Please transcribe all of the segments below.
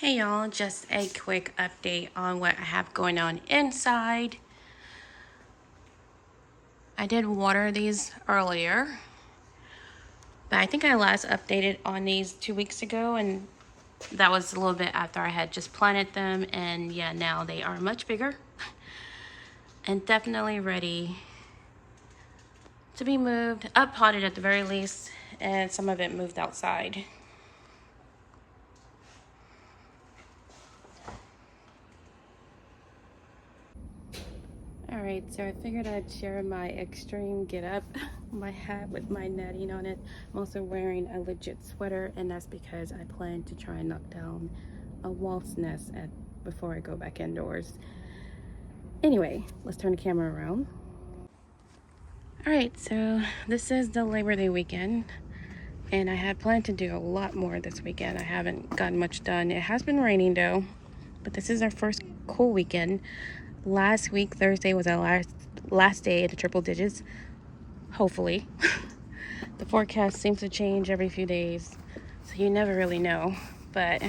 Hey y'all, just a quick update on what I have going on inside. I did water these earlier, but I think I last updated on these 2 weeks ago, and that was a little bit after I had just planted them, and yeah, now they are much bigger and definitely ready to be moved, up potted at the very least, and some of it moved outside. Alright, so I figured I'd share my extreme get up, my hat with my netting on it. I'm also wearing a legit sweater, and that's because I plan to try and knock down a wasp nest before I go back indoors. Anyway, let's turn the camera around. Alright, so this is the Labor Day weekend, and I had planned to do a lot more this weekend. I haven't gotten much done. It has been raining though, but this is our first cool weekend. Last week, Thursday, was our last day in the triple digits. Hopefully. The forecast seems to change every few days, so you never really know. But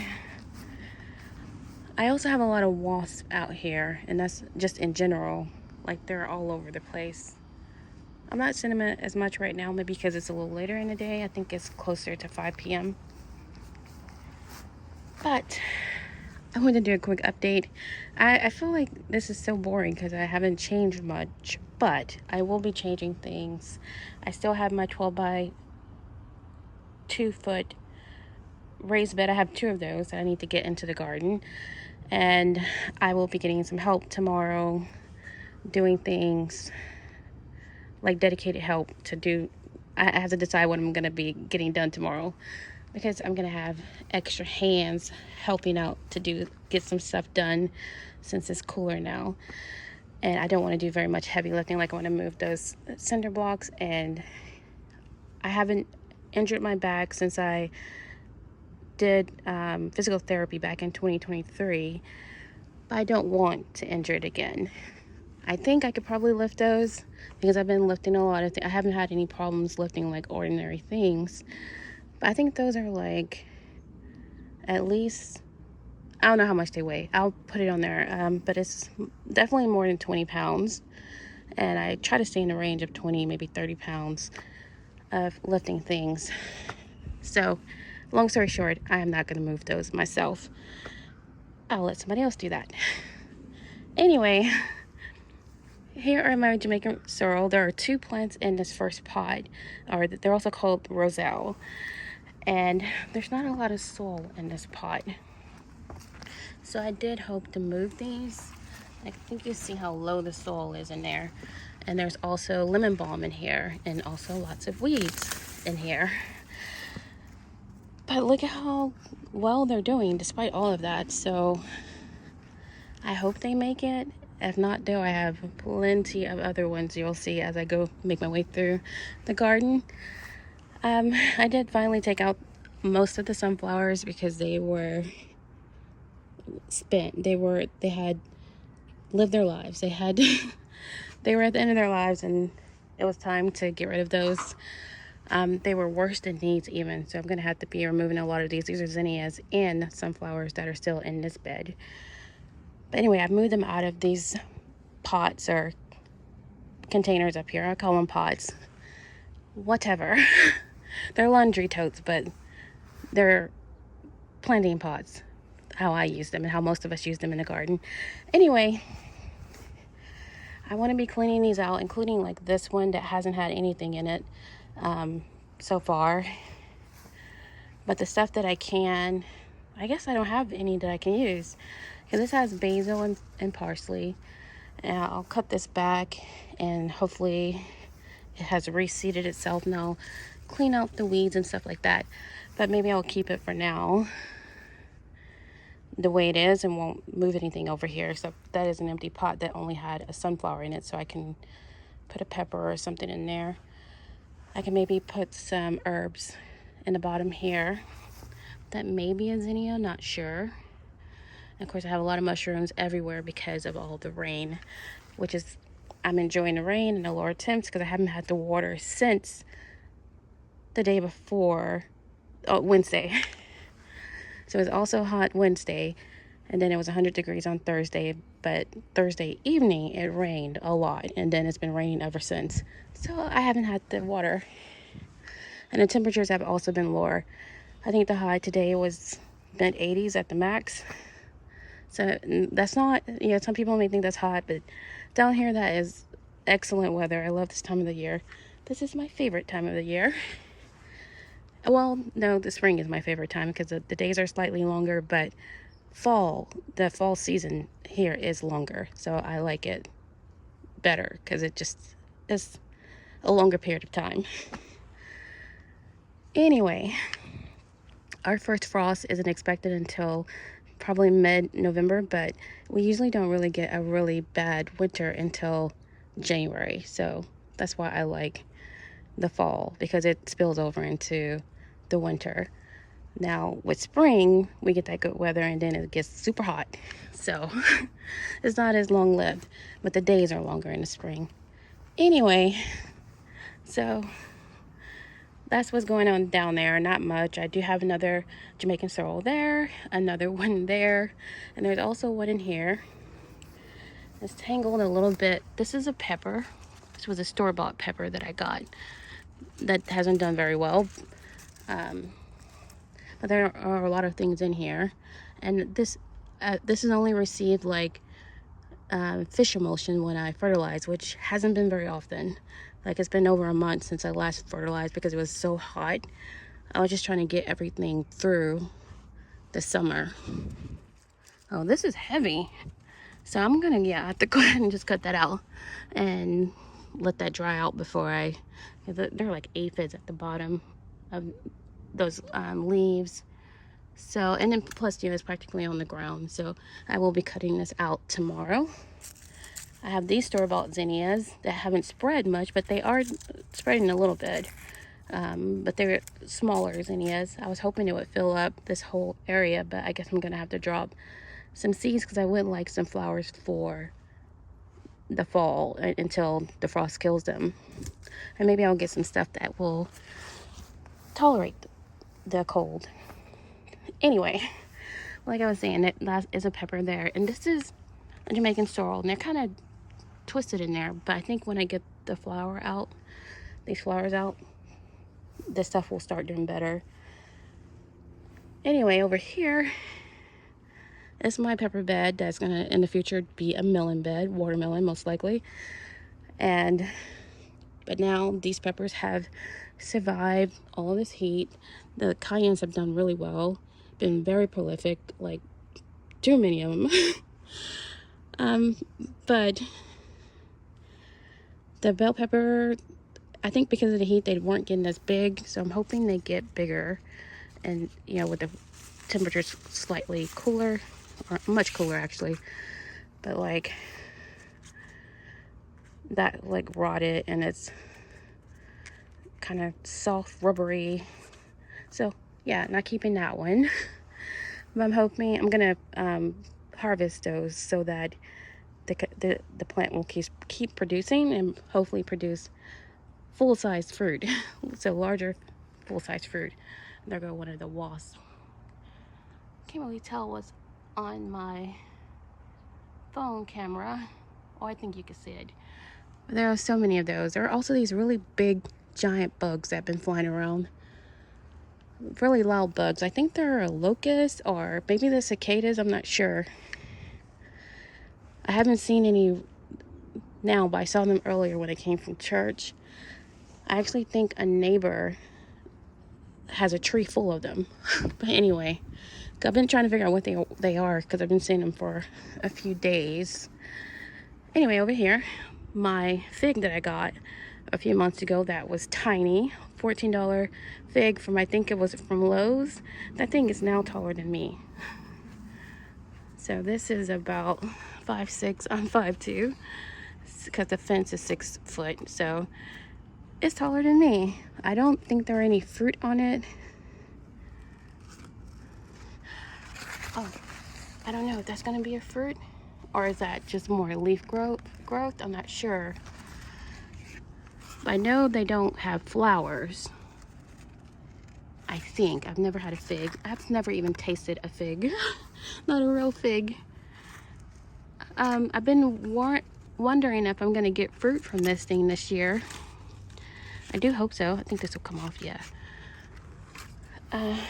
I also have a lot of wasps out here, and that's just in general. Like, they're all over the place. I'm not seeing them as much right now, maybe because it's a little later in the day. I think it's closer to 5 p.m. But I wanted to do a quick update. I feel like this is so boring because I haven't changed much, but I will be changing things. I still have my 12 by 2 foot raised bed. I have 2 of those that I need to get into the garden, and I will be getting some help tomorrow doing things like dedicated help to do. I have to decide what I'm going to be getting done tomorrow, because I'm going to have extra hands helping out to get some stuff done since it's cooler now. And I don't want to do very much heavy lifting. Like, I want to move those cinder blocks, and I haven't injured my back since I did physical therapy back in 2023, but I don't want to injure it again. I think I could probably lift those because I've been lifting a lot of things. I haven't had any problems lifting like ordinary things, but I think those are like at least, I don't know how much they weigh. I'll put it on there, but it's definitely more than 20 pounds, and I try to stay in the range of 20, maybe 30 pounds of lifting things. So long story short, I am not going to move those myself. I'll let somebody else do that. Anyway, here are my Jamaican sorrel. There are 2 plants in this first pot, or they're also called roselle, and there's not a lot of soil in this pot. So I did hope to move these. I think you see how low the soil is in there. And there's also lemon balm in here, and also lots of weeds in here. But look at how well they're doing despite all of that. So I hope they make it. If not, though, I have plenty of other ones you'll see as I go make my way through the garden. I did finally take out most of the sunflowers because they were spent. They had lived their lives. They were at the end of their lives, and it was time to get rid of those. They were worse than needs even, so I'm gonna have to be removing a lot of these. These are zinnias and sunflowers that are still in this bed. But anyway, I've moved them out of these pots or containers up here. I call them pots. Whatever. They're laundry totes, but they're planting pots. How I use them and how most of us use them in the garden. Anyway, I want to be cleaning these out, including like this one that hasn't had anything in it so far. But the stuff that I can, I guess I don't have any that I can use. Because this has basil and parsley. And I'll cut this back, and hopefully it has reseeded itself, and I'll clean out the weeds and stuff like that. But maybe I'll keep it for now the way it is and won't move anything over here. So that is an empty pot that only had a sunflower in it, so I can put a pepper or something in there. I can maybe put some herbs in the bottom here. That may be a zinnia, not sure. And of course, I have a lot of mushrooms everywhere because of all the rain, which is, I'm enjoying the rain and the lower temps because I haven't had to water since the day before, Wednesday. So it was also hot Wednesday, and then it was 100 degrees on Thursday, but Thursday evening it rained a lot, and then it's been raining ever since. So I haven't had the water. And the temperatures have also been lower. I think the high today was mid 80s at the max. So that's not, some people may think that's hot, but down here that is excellent weather. I love this time of the year. This is my favorite time of the year. Well, no, the spring is my favorite time because the days are slightly longer, but the fall season here is longer. So I like it better because it just is a longer period of time. Anyway, our first frost isn't expected until probably mid-November, but we usually don't really get a really bad winter until January. So that's why I like the fall, because it spills over into the winter. Now with spring, we get that good weather and then it gets super hot. So it's not as long-lived, but the days are longer in the spring. Anyway, so that's what's going on down there. Not much. I do have another Jamaican sorrel there, another one there, and there's also one in here. It's tangled a little bit. This is a pepper. This was a store-bought pepper that I got that hasn't done very well. But there are a lot of things in here, and this has only received like fish emulsion when I fertilize, which hasn't been very often. Like, it's been over a month since I last fertilized because it was so hot. I was just trying to get everything through the summer. Oh, this is heavy. So I'm gonna, I have to go ahead and just cut that out and let that dry out before there are like aphids at the bottom of those leaves. So, and then plus, it's practically on the ground. So I will be cutting this out tomorrow. I have these store-bought zinnias that haven't spread much, but they are spreading a little bit. But they're smaller zinnias. I was hoping it would fill up this whole area, but I guess I'm gonna have to drop some seeds because I would like some flowers for the fall until the frost kills them. And maybe I'll get some stuff that will tolerate the cold. Anyway, like I was saying, that is a pepper there, and this is a Jamaican sorrel, and they're kind of twisted in there, but I think when I get these flowers out, this stuff will start doing better. Anyway, over here is my pepper bed that's gonna in the future be a melon bed, watermelon most likely. But now these peppers have survived all this heat. The cayennes have done really well, been very prolific, like too many of them. But the bell pepper, I think because of the heat, they weren't getting as big, so I'm hoping they get bigger. And, with the temperatures slightly cooler, or much cooler actually, but like that rotted and it's kind of soft, rubbery. So yeah, not keeping that one. But I'm hoping I'm gonna harvest those so that the plant will keep producing and hopefully produce full-size fruit. So larger full-size fruit. There go one of the wasps. Can't really tell what's on my phone camera. Oh, I think you can see it. But there are so many of those. There are also these really big giant bugs that have been flying around. Really loud bugs. I think they're a locust or maybe the cicadas, I'm not sure. I haven't seen any now, but I saw them earlier when I came from church. I actually think a neighbor has a tree full of them. But anyway, I've been trying to figure out what they are because I've been seeing them for a few days. Anyway, over here, my fig that I got a few months ago that was tiny, $14 fig from, I think it was from Lowe's. That thing is now taller than me. So this is about 5'6", I'm 5'2", because the fence is 6 foot, so it's taller than me. I don't think there are any fruit on it. Oh, I don't know if that's gonna be a fruit or is that just more leaf growth? I'm not sure. But I know they don't have flowers. I think. I've never had a fig. I've never even tasted a fig. Not a real fig. I've been wondering if I'm going to get fruit from this thing this year. I do hope so. I think this will come off, yeah.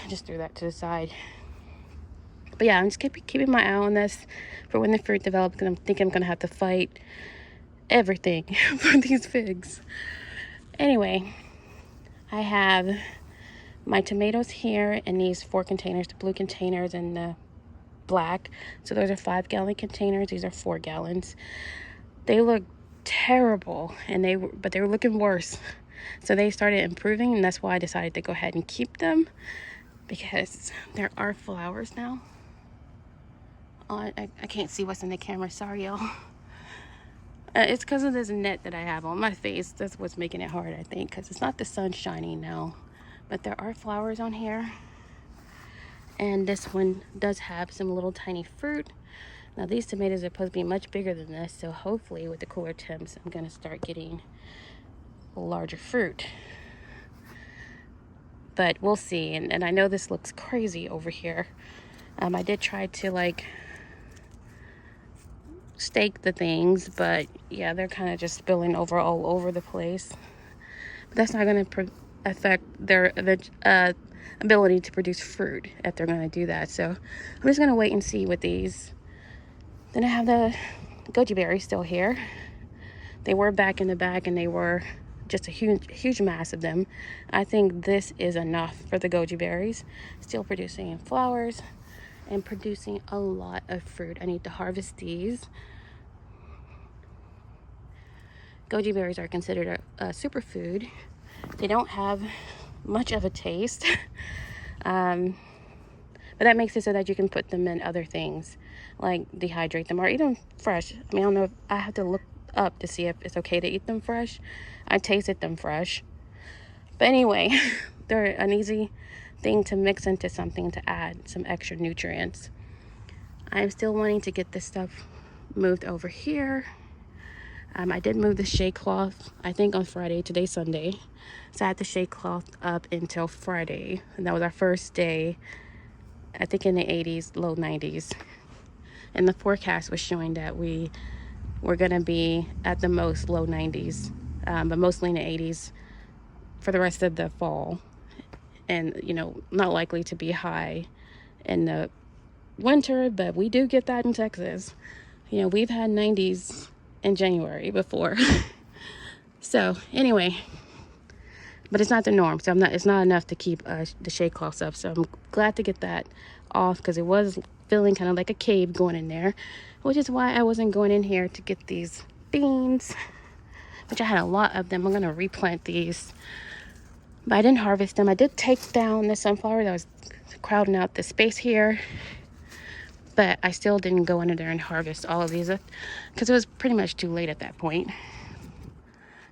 Just threw that to the side. But yeah, I'm just keeping my eye on this for when the fruit develops, because I'm thinking I'm going to have to fight everything for these figs. Anyway, I have my tomatoes here in these 4 containers, the blue containers and the black. So those are 5-gallon containers. These are 4 gallons. They look terrible, but they were looking worse. So they started improving, and that's why I decided to go ahead and keep them, because there are flowers now. I can't see what's in the camera. Sorry, y'all. It's because of this net that I have on my face. That's what's making it hard, I think, because it's not the sun shining now. But there are flowers on here. And this one does have some little tiny fruit. Now, these tomatoes are supposed to be much bigger than this, so hopefully with the cooler temps, I'm going to start getting larger fruit. But we'll see. And I know this looks crazy over here. I did try to, like, stake the things, but yeah, they're kind of just spilling over all over the place. But that's not going to affect their ability to produce fruit if they're going to do that. So I'm just going to wait and see with these. Then I have the goji berries still here. They were back in the bag, and they were just a huge mass of them. I think this is enough for the goji berries. Still producing flowers and producing a lot of fruit. I need to harvest these. Goji berries are considered a superfood. They don't have much of a taste, but that makes it so that you can put them in other things, like dehydrate them or eat them fresh. I mean, I don't know if I have to look up to see if it's okay to eat them fresh. I tasted them fresh, but anyway, they're an easy thing to mix into something to add some extra nutrients. I'm still wanting to get this stuff moved over here. I did move the shade cloth, I think, on Friday. Today's Sunday. So I had the shade cloth up until Friday. And that was our first day, I think in the 80s, low 90s. And the forecast was showing that we were going to be at the most low 90s, but mostly in the 80s for the rest of the fall. And, you know, not likely to be high in the winter, but we do get that in Texas. You know, we've had 90s in January before. So anyway, but it's not the norm, so it's not enough to keep the shade cloths up. So I'm glad to get that off, because it was feeling kind of like a cave going in there, which is why I wasn't going in here to get these beans, which I had a lot of them. I'm going to replant these, but I didn't harvest them. I did take down the sunflower that was crowding out the space here, but I still didn't go under there and harvest all of these because it was pretty much too late at that point.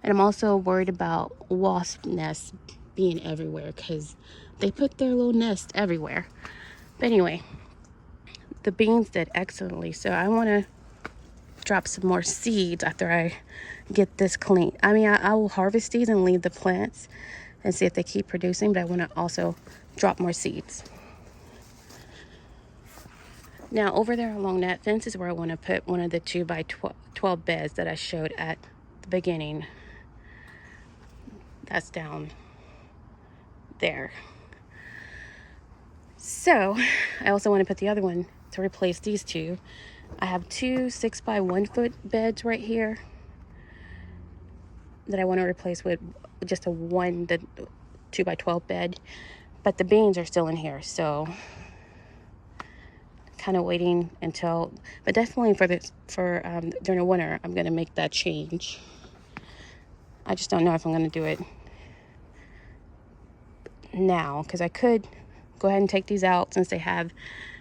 And I'm also worried about wasp nests being everywhere, because they put their little nest everywhere. But anyway, the beans did excellently, so I want to drop some more seeds after I get this clean. I mean, I will harvest these and leave the plants and see if they keep producing, but I want to also drop more seeds. Now, over there along that fence is where I want to put one of the 2 by 12 beds that I showed at the beginning. That's down there. So, I also want to put the other one to replace these 2. I have 2 6 by 1 foot beds right here that I want to replace with just the 2 by 12 bed. But the beans are still in here, so kind of waiting until, but definitely for during the winter, I'm going to make that change. I just don't know if I'm going to do it now, because I could go ahead and take these out since they have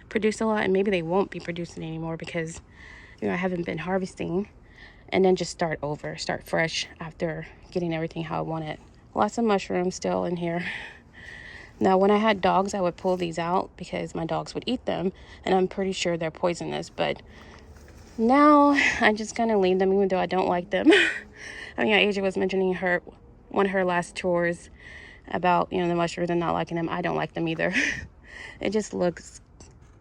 produced a lot, and maybe they won't be producing anymore because, you know, I haven't been harvesting, and then just start fresh after getting everything how I want it. Lots of mushrooms still in here. Now, when I had dogs, I would pull these out because my dogs would eat them, and I'm pretty sure they're poisonous, but now I'm just gonna leave them, even though I don't like them. I mean, Asia was mentioning one of her last tours. about, the mushrooms and not liking them. I don't like them either. It just looks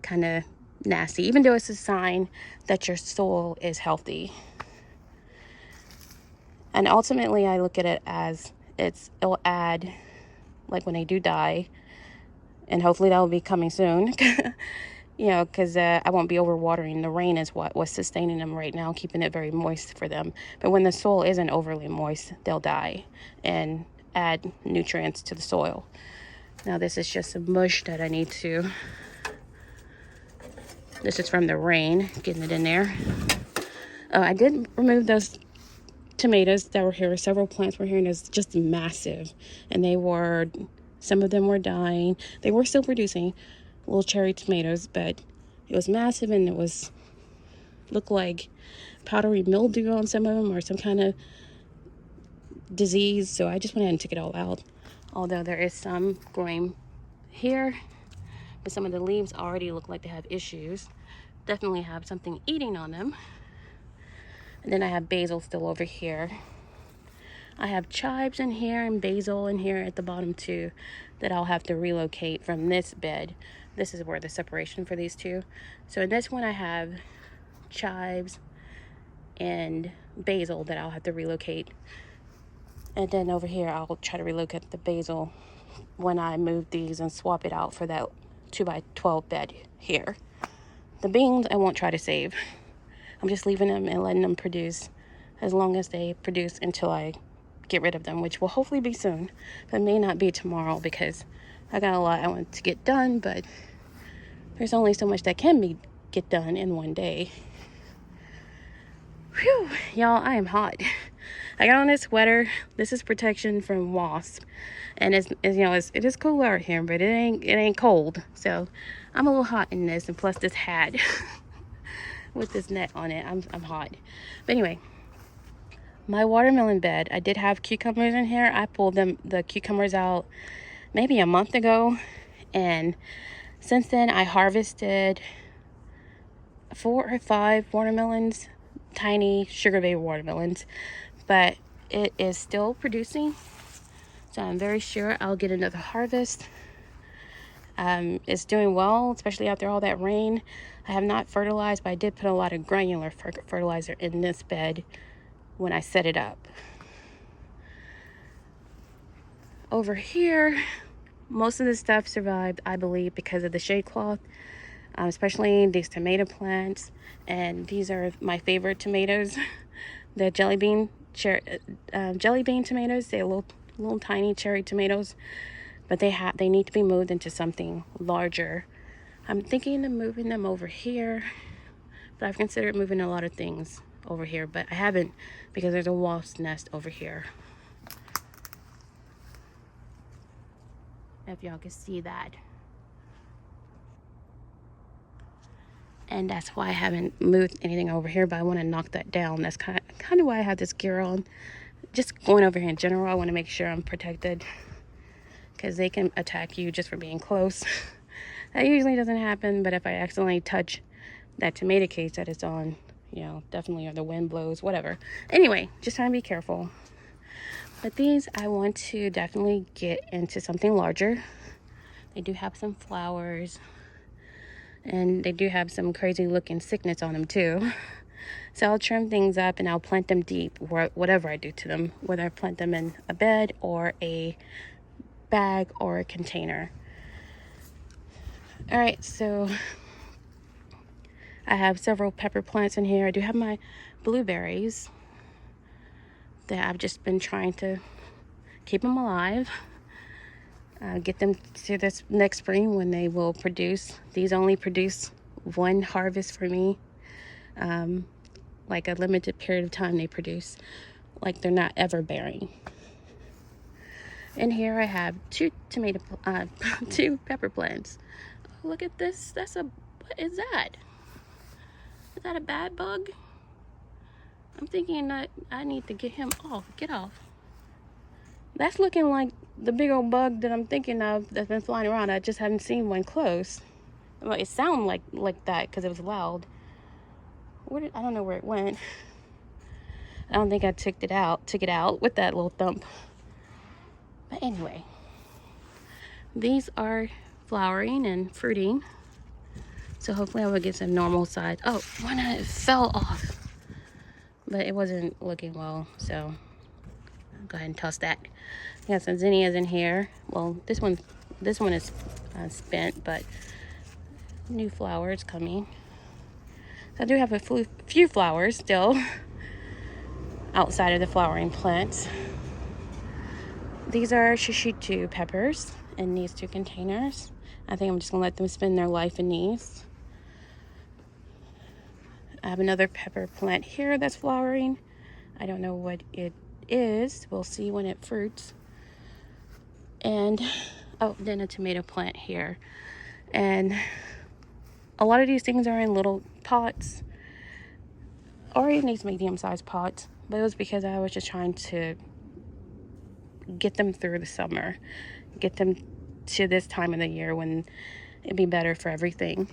kind of nasty, even though it's a sign that your soil is healthy. And ultimately, I look at it as it'll add, like when they do die, and hopefully that will be coming soon, because I won't be overwatering. The rain is what was sustaining them right now, keeping it very moist for them. But when the soil isn't overly moist, they'll die and add nutrients to the soil. Now this is just some mush that I need to, this is from the rain, getting it in there. I did remove those tomatoes that were here. Several plants were here, and it's just massive. And some of them were dying. They were still producing little cherry tomatoes, but it was massive, and looked like powdery mildew on some of them or some kind of disease. So I just went ahead and took it all out. Although there is some growing here, but some of the leaves already look like they have issues. Definitely have something eating on them. And then I have basil still over here. I have chives in here and basil in here at the bottom too that I'll have to relocate from this bed. This is where the separation for these two. So in this one I have chives and basil that I'll have to relocate. And then over here I'll try to relocate the basil when I move these and swap it out for that 2x12 bed here. The beans I won't try to save. I'm just leaving them and letting them produce as long as they produce until I get rid of them, which will hopefully be soon, but may not be tomorrow because I got a lot I want to get done, but there's only so much that can get done in one day. Whew, y'all, I am hot. I got on this sweater. This is protection from wasps, and it is cool out here, but it ain't cold. So I'm a little hot in this, and plus this hat with this net on it, I'm hot. But anyway, my watermelon bed, I did have cucumbers in here. I pulled the cucumbers out maybe a month ago, and since then I harvested 4 or 5 watermelons, tiny sugar baby watermelons, but it is still producing, so I'm very sure I'll get another harvest. It's doing well, especially after all that rain. I have not fertilized, but I did put a lot of granular fertilizer in this bed when I set it up. Over here, most of the stuff survived, I believe, because of the shade cloth, especially these tomato plants. And these are my favorite tomatoes, the jelly bean tomatoes. They're little tiny cherry tomatoes, but they need to be moved into something larger. I'm thinking of moving them over here, but I've considered moving a lot of things over here, but I haven't because there's a wasp's nest over here. If y'all can see that. And that's why I haven't moved anything over here, but I want to knock that down. That's kind of why I have this gear on. Just going over here in general, I want to make sure I'm protected, because they can attack you just for being close. That usually doesn't happen, but if I accidentally touch that tomato case that it's on, definitely, or the wind blows, whatever. Anyway, just trying to be careful. But these, I want to definitely get into something larger. They do have some flowers, and they do have some crazy looking sickness on them too. So I'll trim things up and I'll plant them deep, whatever I do to them, whether I plant them in a bed or a bag or a container. All right, so I have several pepper plants in here. I do have my blueberries that I've just been trying to keep them alive, get them to this next spring when they will produce. These only produce one harvest for me, like a limited period of time they produce, like they're not ever bearing. In here I have 2 pepper plants. Oh, look at this. What is that? Is that a bad bug? I'm thinking that I need to get him off. Get off. That's looking like the big old bug that I'm thinking of that's been flying around. I just haven't seen one close. Well, it sounded like that because it was loud. I don't know where it went. I don't think I took it out with that little thump. But anyway, These are flowering and fruiting. So hopefully I will get some normal size. Oh, one fell off. But it wasn't looking well, so I'll go ahead and toss that. We got some zinnias in here. Well, this one is spent, but new flowers coming. So I do have a few flowers still outside of the flowering plants. These are shishito peppers in these 2 containers. I think I'm just gonna let them spend their life in these. I have another pepper plant here that's flowering. I don't know what it is. We'll see when it fruits. And oh, then a tomato plant here. And a lot of these things are in little pots or in these medium-sized pots, but it was because I was just trying to get them through the summer, get them to this time of the year when it'd be better for everything.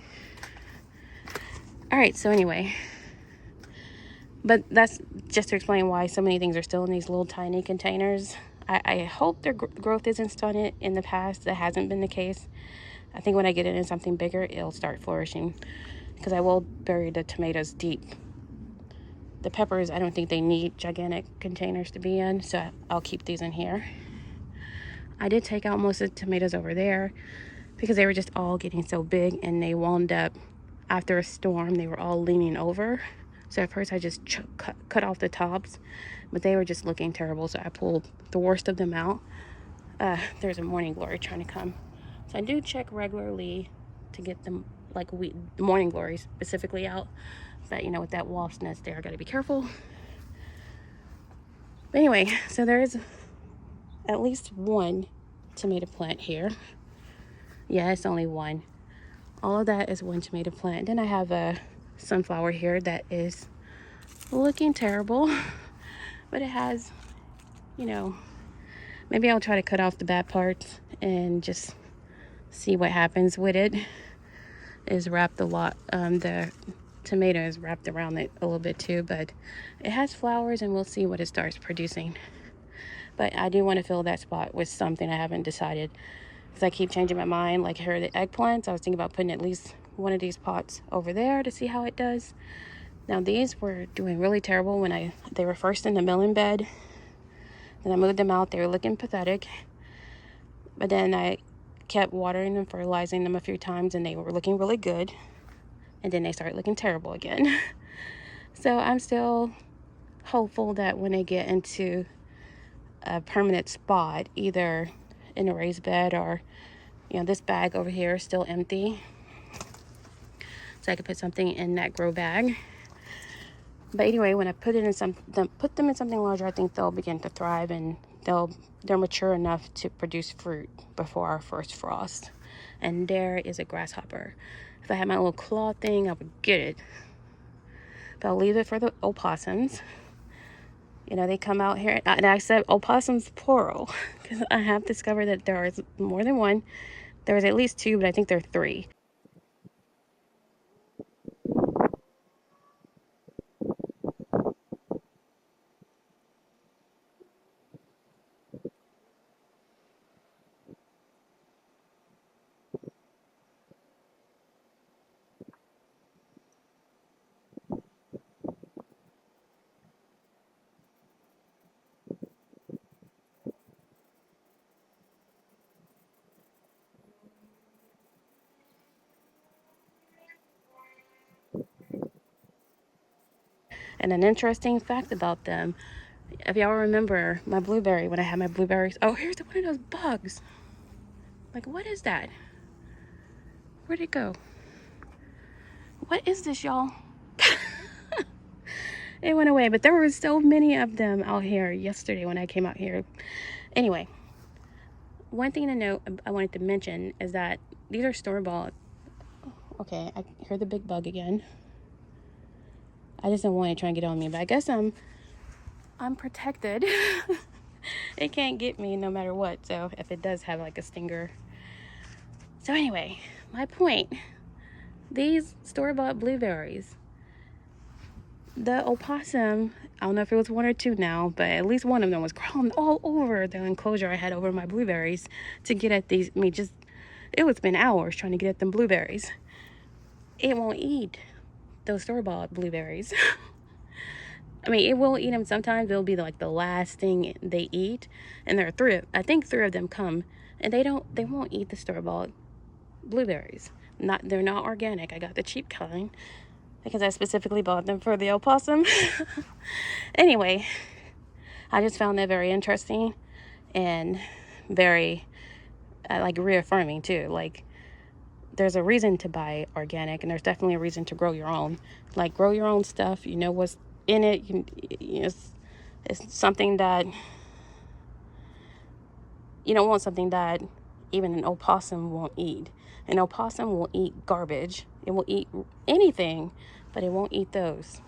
All right, so anyway, but that's just to explain why so many things are still in these little tiny containers. I hope their growth isn't stunted. In the past, that hasn't been the case. I think when I get it in something bigger, it'll start flourishing, because I will bury the tomatoes deep. The peppers, I don't think they need gigantic containers to be in, so I'll keep these in here. I did take out most of the tomatoes over there because they were just all getting so big, and they wound up, after a storm, they were all leaning over. So at first I just cut off the tops, but they were just looking terrible, so I pulled the worst of them out. There's a morning glory trying to come. So I do check regularly to get them, like the morning glory specifically out. But you know, with that wasp nest there, I gotta be careful. But anyway, so there is at least 1 tomato plant here. Yeah, it's only 1. All of that is 1 tomato plant. Then I have a sunflower here that is looking terrible, but it has, you know, maybe I'll try to cut off the bad parts and just see what happens with it. Is wrapped a lot, the tomato is wrapped around it a little bit too, but it has flowers, and we'll see what it starts producing. But I do want to fill that spot with something. I haven't decided, because I keep changing my mind. Like here, the eggplants, I was thinking about putting at least 1 of these pots over there to see how it does. Now these were doing really terrible when they were first in the melon bed. Then I moved them out. They were looking pathetic, but then I kept watering and fertilizing them a few times, and they were looking really good, and then they started looking terrible again. So I'm still hopeful that when they get into a permanent spot, either in a raised bed or, you know, this bag over here is still empty, so I could put something in that grow bag. But anyway, when I put them in something larger, I think they'll begin to thrive, and they're mature enough to produce fruit before our first frost. And there is a grasshopper. If I had my little claw thing, I would get it. But I'll leave it for the opossums. You know, they come out here, and I said opossums plural, because I have discovered that there is more than 1. There was at least 2, but I think there are 3. And an interesting fact about them, if y'all remember my blueberry, when I had my blueberries, oh, here's one of those bugs. Like, what is that? Where'd it go? What is this, y'all? It went away, but there were so many of them out here yesterday when I came out here. Anyway, one thing to note I wanted to mention is that these are store-bought. Okay, I hear the big bug again. I just don't want it trying to get on me, but I guess I'm protected. It can't get me no matter what, so if it does have like a stinger. So anyway, my point, these store-bought blueberries, the opossum, I don't know if it was one or two now, but at least one of them was crawling all over the enclosure I had over my blueberries to get at these. I mean, just, it was been hours trying to get at them blueberries. It won't eat those store-bought blueberries. I mean, it will eat them sometimes. It'll be like the last thing they eat. And there are three, I think three of them come, and they won't eat the store-bought blueberries. They're not organic. I got the cheap kind because I specifically bought them for the opossum. Anyway, I just found that very interesting and very like reaffirming too. Like, there's a reason to buy organic, and there's definitely a reason to grow your own. Like, grow your own stuff. You know what's in it. It's something that you don't want, something that even an opossum won't eat. An opossum will eat garbage. It will eat anything, but it won't eat those.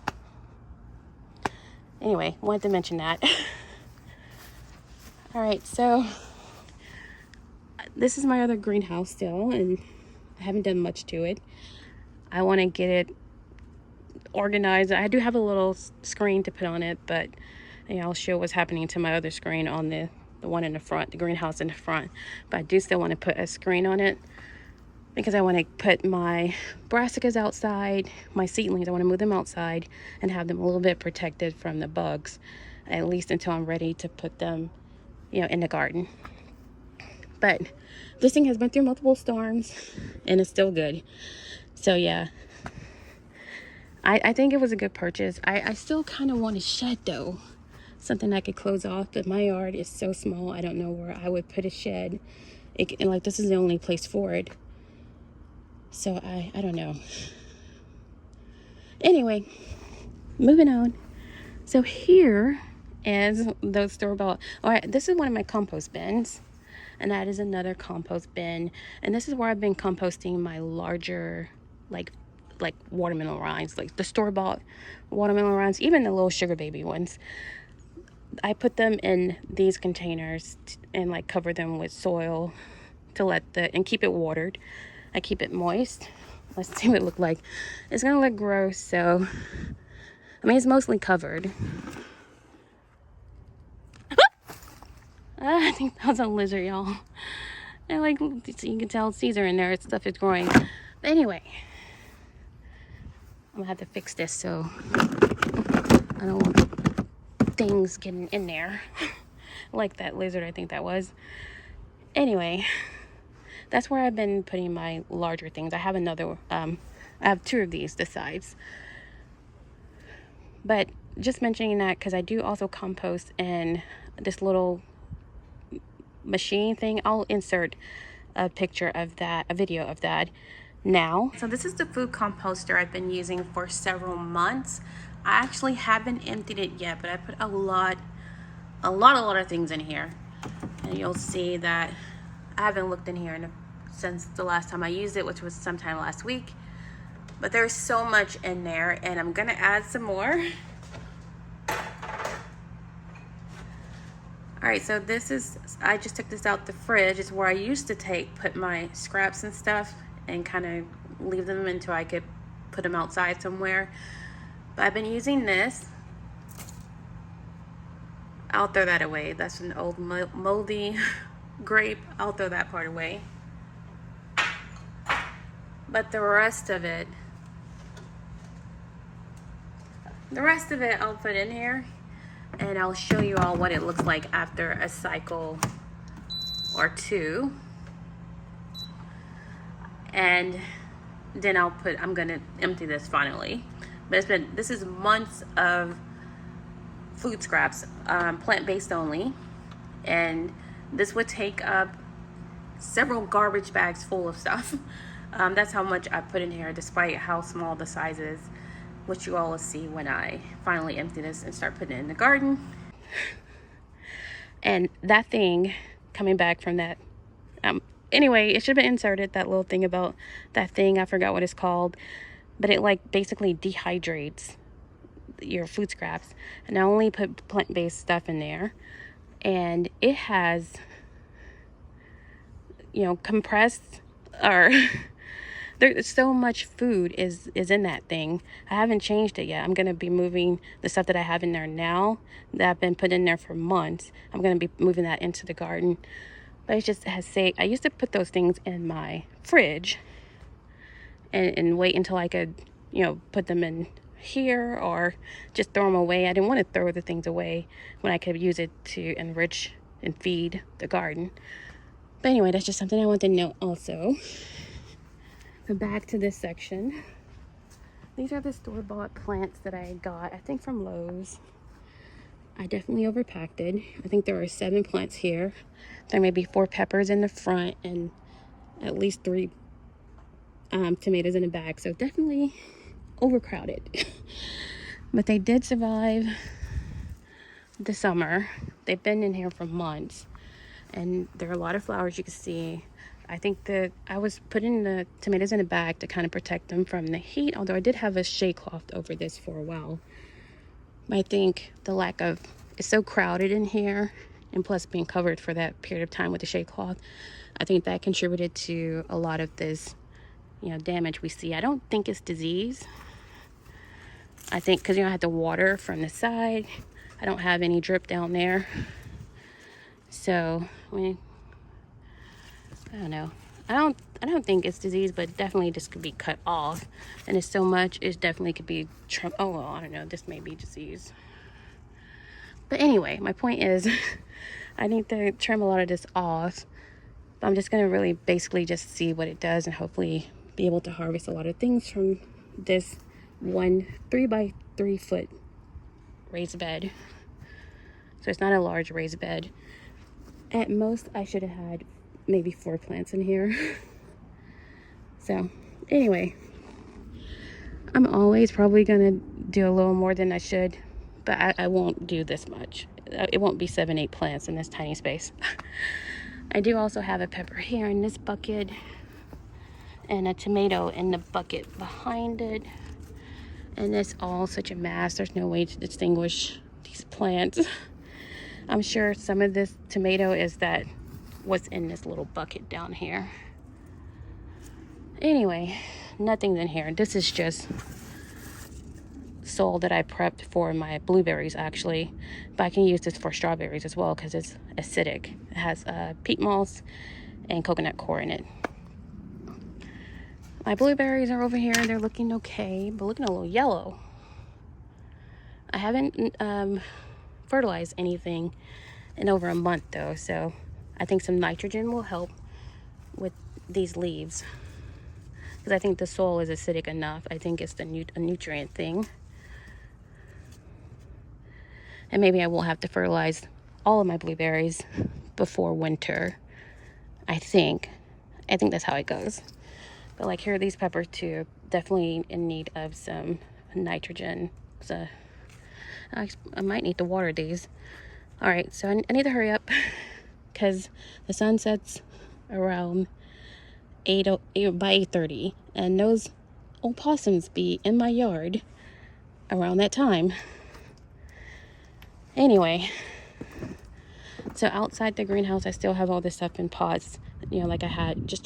Anyway, wanted to mention that. All right, so this is my other greenhouse still, and I haven't done much to it. I want to get it organized. I do have a little screen to put on it, but I'll show what's happening to my other screen on the one in the front, the greenhouse in the front. But I do still want to put a screen on it because I want to put my brassicas outside, my seedlings. I want to move them outside and have them a little bit protected from the bugs, at least until I'm ready to put them, in the garden. But this thing has been through multiple storms and it's still good. So yeah, I think it was a good purchase. I still kind of want a shed though, something I could close off, but my yard is so small. I don't know where I would put a shed. And like, this is the only place for it. So I don't know. Anyway, moving on. So here is those store-bought. All right, this is one of my compost bins, and that is another compost bin. And this is where I've been composting my larger, like watermelon rinds, like the store-bought watermelon rinds, even the little sugar baby ones. I put them in these containers and like cover them with soil to and keep it watered. I keep it moist. Let's see what it looked like. It's gonna look gross, so I mean, it's mostly covered. I think that was a lizard, y'all. And like, so you can tell Caesar in there, stuff is growing. But anyway, I'm gonna have to fix this so I don't want things getting in there. Like that lizard, I think that was. Anyway, that's where I've been putting my larger things. I have another, I have two of these, the sides. But just mentioning that because I do also compost in this little machine thing. I'll insert a picture of that, a video of that now. So this is the food composter I've been using for several months. I actually haven't emptied it yet, but I put a lot of things in here. And you'll see that I haven't looked in here since the last time I used it, which was sometime last week. But there's so much in there, and I'm gonna add some more. All right, so this is, I just took this out the fridge. It's where I used to put my scraps and stuff and kind of leave them until I could put them outside somewhere. But I've been using this. I'll throw that away. That's an old moldy grape. I'll throw that part away. But the rest of it I'll put in here, and I'll show you all what it looks like after a cycle or two. And then I'm gonna empty this finally. But this is months of food scraps, plant-based only, and this would take up several garbage bags full of stuff. That's how much I put in here, despite how small the size is, which you all will see when I finally empty this and start putting it in the garden. And that thing coming back from that, anyway, it should have been inserted, that little thing about that thing. I forgot what it's called, but it like basically dehydrates your food scraps. And I only put plant-based stuff in there, and it has, compressed, or There's so much food is in that thing. I haven't changed it yet. I'm gonna be moving the stuff that I have in there now that I've been put in there for months. I'm gonna be moving that into the garden. But it just has say I used to put those things in my fridge and wait until I could, put them in here or just throw them away. I didn't want to throw the things away when I could use it to enrich and feed the garden. But anyway, that's just something I want to note also. But back to this section. These are the store-bought plants that I got, I think from Lowe's. I definitely overpacked it. I think there are 7 plants here. There may be 4 peppers in the front and at least 3 tomatoes in the back. So definitely overcrowded. But they did survive the summer. They've been in here for months. And there are a lot of flowers you can see. I think that I was putting the tomatoes in a bag to kind of protect them from the heat, although I did have a shade cloth over this for a while. But I think the lack of, it's so crowded in here, and plus being covered for that period of time with the shade cloth, I think that contributed to a lot of this, damage we see. I don't think it's disease. I think because, I had to water from the side. I don't have any drip down there. So, I don't know. I don't think it's disease, but definitely this could be cut off. And it's so much, it definitely could be oh, well, I don't know. This may be disease. But anyway, my point is, I need to trim a lot of this off. But I'm just going to really basically just see what it does and hopefully be able to harvest a lot of things from this 1 3x3 foot raised bed. So it's not a large raised bed. At most, I should have had maybe 4 plants in here. So anyway, I'm always probably gonna do a little more than I should, but I won't do this much. It won't be 7-8 plants in this tiny space. I do also have a pepper here in this bucket and a tomato in the bucket behind it, and it's all such a mass. There's no way to distinguish these plants. I'm sure some of this tomato is that what's in this little bucket down here. Anyway, nothing's in here. This is just soil that I prepped for my blueberries, actually. But I can use this for strawberries as well because it's acidic. It has peat moss and coconut coir in it. My blueberries are over here. They're looking okay, but looking a little yellow. I haven't fertilized anything in over a month though, so I think some nitrogen will help with these leaves because I think the soil is acidic enough. I think it's a nutrient thing, and maybe I will have to fertilize all of my blueberries before winter. I think that's how it goes. But like here, these peppers too, definitely in need of some nitrogen. So I might need to water these. All right, so I need to hurry up because the sun sets around 8 by 8:30, and those opossums be in my yard around that time. Anyway, so outside the greenhouse, I still have all this stuff in pots. Like I was just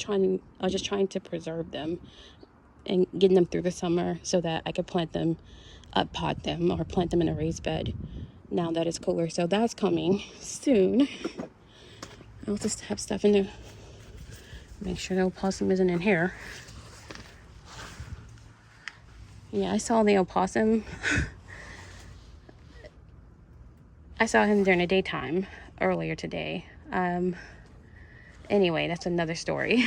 trying to preserve them and getting them through the summer so that I could plant them, pot them, or plant them in a raised bed now that it's cooler. So that's coming soon. I also have stuff in there. Make sure the opossum isn't in here. Yeah, I saw the opossum. I saw him during the daytime earlier today. Anyway, that's another story.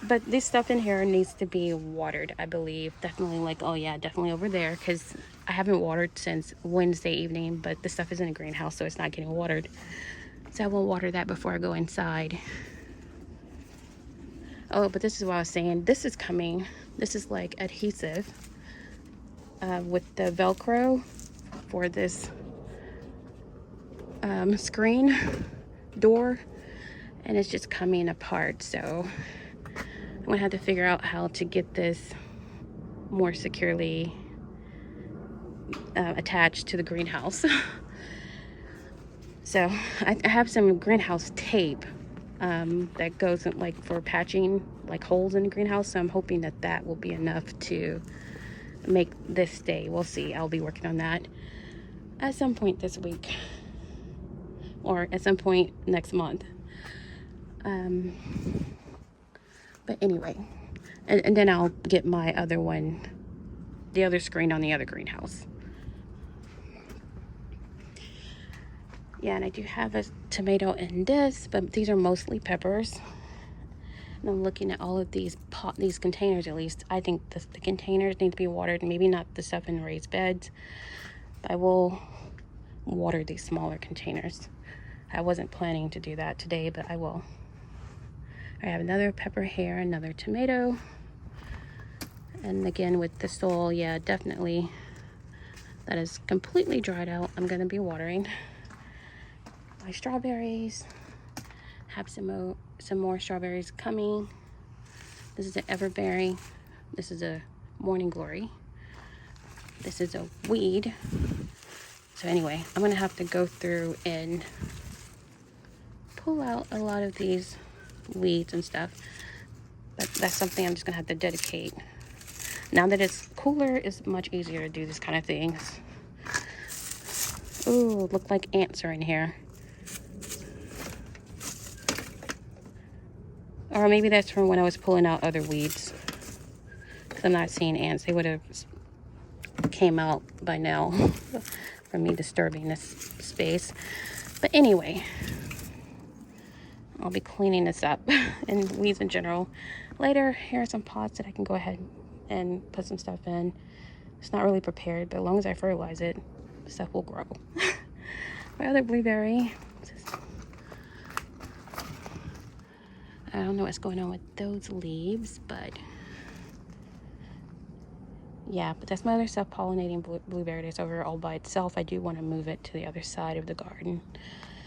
But this stuff in here needs to be watered, I believe. Definitely definitely over there, because I haven't watered since Wednesday evening, but this stuff is in a greenhouse, so it's not getting watered. So I will water that before I go inside. Oh, but this is what I was saying. This is coming. This is like adhesive with the Velcro for this screen door, and it's just coming apart. So I'm gonna have to figure out how to get this more securely attached to the greenhouse. So I have some greenhouse tape that goes for patching like holes in the greenhouse, so I'm hoping that that will be enough to make this stay. We'll see. I'll be working on that at some point this week or at some point next month. But anyway, and then I'll get my other one, the other screen on the other greenhouse. Yeah, and I do have a tomato in this, but these are mostly peppers. And I'm looking at all of these containers. At least I think the containers need to be watered. Maybe not the stuff in raised beds, but I will water these smaller containers. I wasn't planning to do that today, but I will. I have another pepper here, another tomato. And again, with the soil, yeah, definitely that is completely dried out. I'm gonna be watering my strawberries. Have some more strawberries coming. This is an everberry. This is a morning glory. This is a weed. So anyway, I'm gonna have to go through and pull out a lot of these weeds and stuff, but that's something I'm just gonna have to dedicate. Now that it's cooler, it's much easier to do this kind of things. Ooh, look like ants are in here. Or maybe that's from when I was pulling out other weeds, because I'm not seeing ants. They would have came out by now from me disturbing this space. But anyway, I'll be cleaning this up and weeds in general later. Here are some pots that I can go ahead and put some stuff in. It's not really prepared, but as long as I fertilize it, stuff will grow. My other blueberry, I don't know what's going on with those leaves, but yeah, but that's my other self-pollinating blueberry that's over all by itself. I do want to move it to the other side of the garden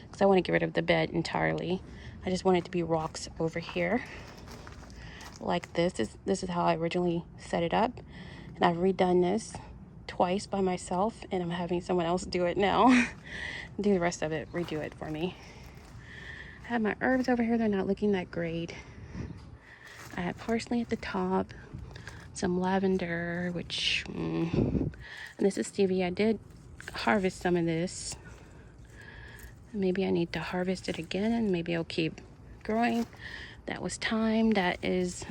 because I want to get rid of the bed entirely. I just want it to be rocks over here like this. This is how I originally set it up, and I've redone this twice by myself, and I'm having someone else do it now. Do the rest of it, redo it for me. I have my herbs over here. They're not looking that great. I have parsley at the top, some lavender, which and this is stevia. I did harvest some of this. Maybe I need to harvest it again, and maybe it'll keep growing. That was thyme. That is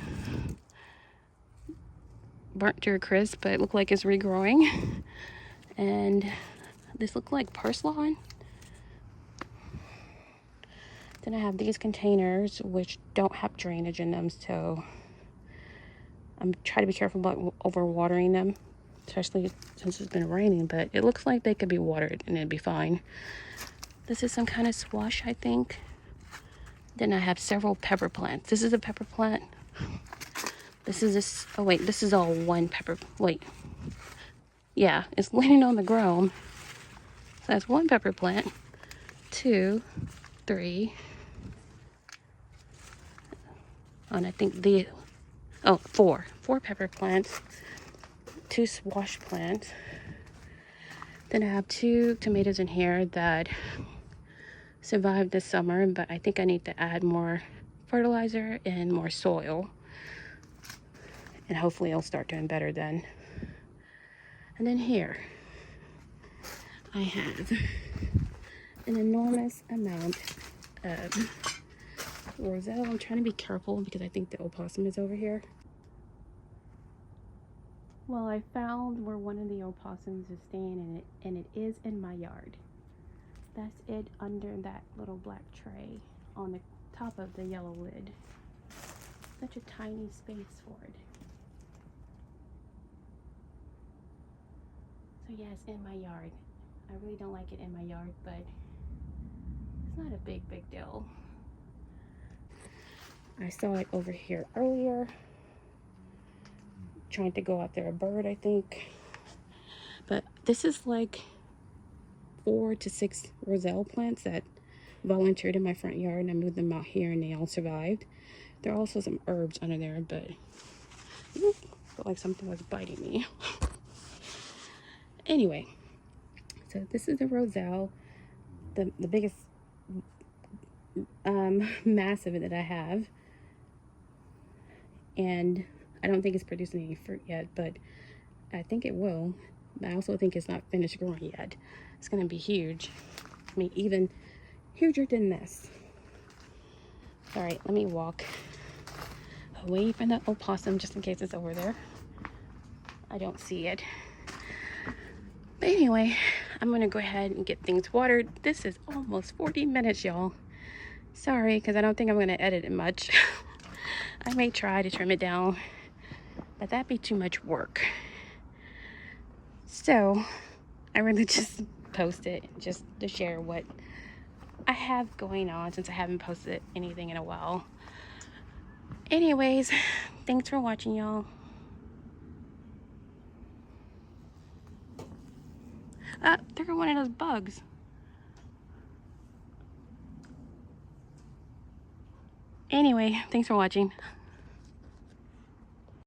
burnt to a crisp, but it looked like it's regrowing. And this looked like purslane. Then I have these containers which don't have drainage in them, so I'm trying to be careful about overwatering them, especially since it's been raining, but it looks like they could be watered and it'd be fine. This is some kind of squash, I think. Then I have several pepper plants. This is a pepper plant. This is this, oh wait, this is all one pepper, wait. Yeah, it's laying on the ground. So that's one pepper plant, 2, 3, and I think four pepper plants, 2 squash plants. Then I have 2 tomatoes in here that survived this summer, but I think I need to add more fertilizer and more soil, and hopefully it'll start doing better then. And then here I have an enormous amount of roselle. I'm trying to be careful because I think the opossum is over here. Well, I found where one of the opossums is staying, and it is in my yard. That's it under that little black tray on the top of the yellow lid. Such a tiny space for it. So yeah, it's in my yard. I really don't like it in my yard, but it's not a big deal. I saw it over here earlier, trying to go after a bird, I think. But this is like 4 to 6 roselle plants that volunteered in my front yard, and I moved them out here and they all survived. There are also some herbs under there, but felt like something was biting me. Anyway, so this is the roselle, the biggest mass of it that I have. and I don't think it's producing any fruit yet, but I think it will. But I also think it's not finished growing yet. It's gonna be huge. I mean, even huger than this. All right, let me walk away from the opossum just in case it's over there. I don't see it. But anyway, I'm gonna go ahead and get things watered. This is almost 40 minutes, y'all. Sorry, because I don't think I'm gonna edit it much. I may try to trim it down, but that'd be too much work. So I really just post it just to share what I have going on, since I haven't posted anything in a while. Anyways, thanks for watching, y'all. There are one of those bugs. Anyway, thanks for watching.